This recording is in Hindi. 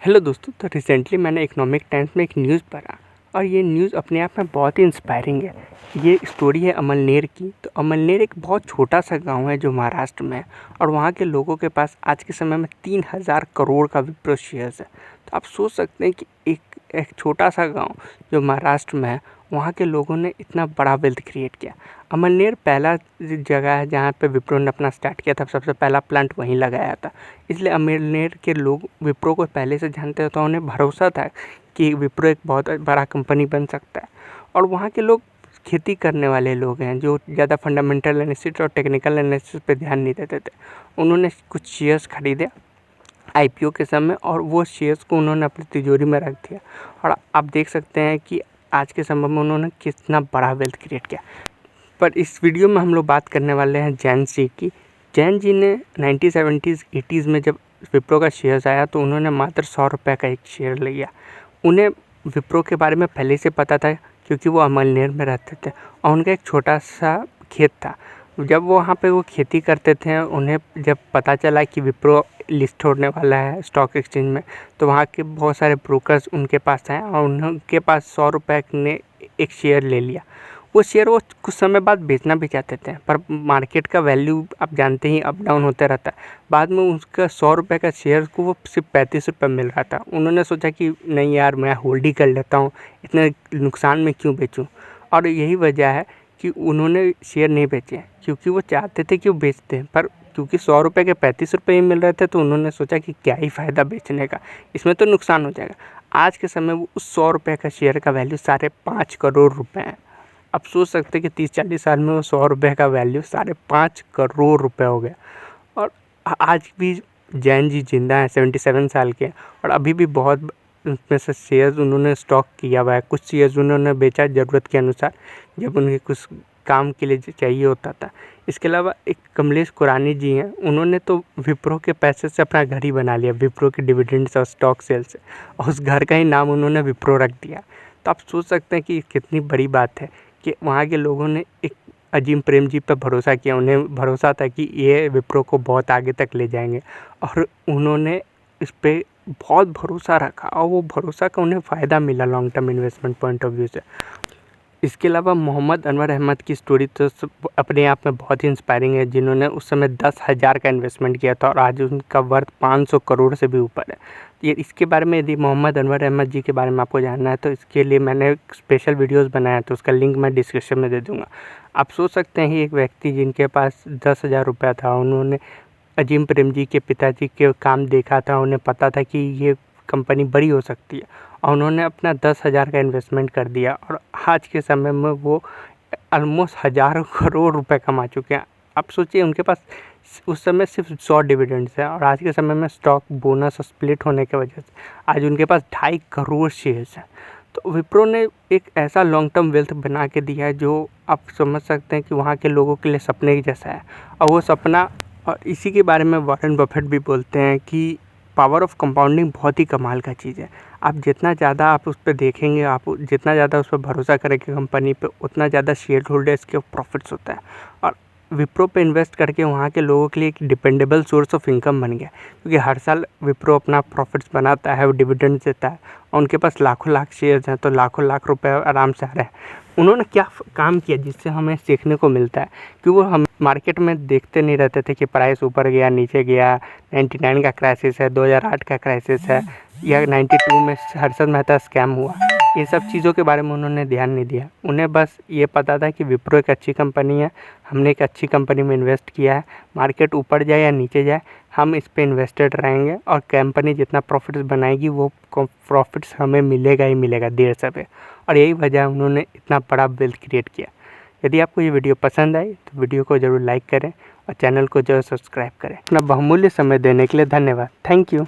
हेलो दोस्तों, तो रिसेंटली मैंने इकोनॉमिक टाइम्स में एक न्यूज़ पढ़ा और ये न्यूज़ अपने आप में बहुत ही इंस्पायरिंग है। ये स्टोरी है अमलनेर की। तो अमलनेर एक बहुत छोटा सा गांव है जो महाराष्ट्र में है और वहाँ के लोगों के पास आज के समय में 3,000 करोड़ का विप्रो शेयर्स है। तो आप सोच सकते हैं कि एक छोटा सा गाँव जो महाराष्ट्र में है, वहाँ के लोगों ने इतना बड़ा वेल्थ क्रिएट किया। अमलनेर पहला जगह है जहाँ पे विप्रो ने अपना स्टार्ट किया था, सबसे पहला प्लांट वहीं लगाया था। इसलिए अमलनेर के लोग विप्रो को पहले से जानते थे, तो उन्हें भरोसा था कि विप्रो एक बहुत बड़ा कंपनी बन सकता है। और वहाँ के लोग खेती करने वाले लोग हैं जो ज़्यादा फंडामेंटल एनालिसिस और टेक्निकल एनालिसिस पे ध्यान नहीं देते थे। उन्होंने कुछ शेयर्स खरीदे आईपीओ के समय और वो शेयर्स को उन्होंने अपनी तिजोरी में रख दिया। और आप देख सकते हैं कि आज के समय में उन्होंने कितना बड़ा वेल्थ क्रिएट किया। पर इस वीडियो में हम लोग बात करने वाले हैं जैन जी की। जैन जी ने 1970s 80s में जब विप्रो का शेयर्स आया तो उन्होंने मात्र 100 रुपये का एक शेयर लिया। उन्हें विप्रो के बारे में पहले से पता था क्योंकि वो अमलनेर में रहते थे और उनका एक छोटा सा खेत था। जब वहाँ पे वो खेती करते थे, उन्हें जब पता चला कि विप्रो लिस्ट होने वाला है स्टॉक एक्सचेंज में, तो वहाँ के बहुत सारे ब्रोकर्स उनके पास आए और उनके पास 100 रुपये ने एक शेयर ले लिया। वो शेयर वो कुछ समय बाद बेचना भी चाहते थे, पर मार्केट का वैल्यू आप जानते ही अप डाउन होता रहता है। बाद में उसका 100 रुपये का शेयर को वो सिर्फ 35 रुपये मिल रहा था। उन्होंने सोचा कि नहीं यार, मैं होल्ड ही कर लेता हूँ, इतने नुकसान में क्यों बेचूँ। और यही वजह है कि उन्होंने शेयर नहीं बेचे, क्योंकि वो चाहते थे कि वो बेचते हैं, पर क्योंकि 100 रुपये के 35 रुपये ही मिल रहे थे तो उन्होंने सोचा कि क्या ही फ़ायदा बेचने का, इसमें तो नुकसान हो जाएगा। आज के समय वो उस 100 रुपये का शेयर का वैल्यू 5.5 करोड़ रुपये है। आप सोच सकते हैं कि 30-40 साल में वो 100 रुपये का वैल्यू 5.5 करोड़ रुपये हो गया। और आज भी जैन जी जिंदा हैं, 77 साल के, और अभी भी बहुत उसमें से शेयर्स उन्होंने स्टॉक किया हुआ है। कुछ शेयर्स उन्होंने बेचा ज़रूरत के अनुसार, जब उन्हें कुछ काम के लिए चाहिए होता था। इसके अलावा एक कमलेश कुरानी जी हैं, उन्होंने तो विप्रो के पैसे से अपना घर ही बना लिया, विप्रो के डिविडेंड्स और स्टॉक सेल से, और उस घर का ही नाम उन्होंने विप्रो रख दिया। तो आप सोच सकते हैं कि कितनी बड़ी बात है कि वहाँ के लोगों ने एक अजीम प्रेम जी पर भरोसा किया। उन्हें भरोसा था कि ये विप्रो को बहुत आगे तक ले जाएंगे और उन्होंने इस पर बहुत भरोसा रखा और वो भरोसा का उन्हें फ़ायदा मिला long term investment point of view से। इसके अलावा मोहम्मद अनवर अहमद की स्टोरी तो अपने आप में बहुत ही इंस्पायरिंग है, जिन्होंने उस समय 10,000 का इन्वेस्टमेंट किया था और आज उनका वर्थ 500 करोड़ से भी ऊपर है। ये इसके बारे में, यदि मोहम्मद अनवर अहमद जी के बारे में आपको जानना है तो इसके लिए मैंने एक स्पेशल वीडियोज़ बनाया, तो उसका लिंक मैं डिस्क्रिप्शन में दे दूँगा। आप सोच सकते हैं कि एक व्यक्ति जिनके पास 10,000 रुपया था, उन्होंने अजीम प्रेम जी के पिताजी के काम देखा था, उन्हें पता था कि ये कंपनी बड़ी हो सकती है और उन्होंने अपना 10,000 का इन्वेस्टमेंट कर दिया और आज के समय में वो ऑलमोस्ट हज़ारों करोड़ रुपए कमा चुके हैं। आप सोचिए, उनके पास उस समय सिर्फ 100 डिविडेंड्स हैं और आज के समय में स्टॉक बोनस और स्प्लिट होने की वजह से आज उनके पास 2.5 करोड़ शेयर्स हैं। तो विप्रो ने एक ऐसा लॉन्ग टर्म वेल्थ बना के दिया है जो आप समझ सकते हैं कि वहाँ के लोगों के लिए सपने की जैसा है। और वो सपना, और इसी के बारे में वॉरेन बफेट भी बोलते हैं कि पावर ऑफ कंपाउंडिंग बहुत ही कमाल का चीज़ है। आप जितना ज़्यादा आप उस पर देखेंगे, आप जितना ज़्यादा उस पर भरोसा करेंगे कंपनी पे, उतना ज़्यादा शेयर होल्डर्स के प्रॉफिट्स होता है। और विप्रो पे इन्वेस्ट करके वहाँ के लोगों के लिए एक डिपेंडेबल सोर्स ऑफ इनकम बन गया, क्योंकि हर साल विप्रो अपना प्रॉफिट्स बनाता है, वो डिविडेंड देता है और उनके पास लाखों लाख शेयर्स हैं, तो लाखों लाख रुपए आराम से आ रहे हैं। उन्होंने क्या काम किया जिससे हमें सीखने को मिलता है, कि वो हम मार्केट में देखते नहीं रहते थे कि प्राइस ऊपर गया नीचे गया, 99 का क्राइसिस है, 2008 का क्राइसिस है, या 92 में हर्षद मेहता स्कैम हुआ। ये सब चीज़ों के बारे में उन्होंने ध्यान नहीं दिया। उन्हें बस ये पता था कि विप्रो एक अच्छी कंपनी है, हमने एक अच्छी कंपनी में इन्वेस्ट किया है, मार्केट ऊपर जाए या नीचे जाए हम इस पे इन्वेस्टेड रहेंगे और कंपनी जितना प्रॉफिट्स बनाएगी वो प्रॉफिट्स हमें मिलेगा ही मिलेगा देर से। और यही वजह है उन्होंने इतना बड़ा वेल्थ क्रिएट किया। यदि आपको ये वीडियो पसंद आई तो वीडियो को ज़रूर लाइक करें और चैनल को ज़रूर सब्सक्राइब करें। अपना बहुमूल्य समय देने के लिए धन्यवाद। Thank you.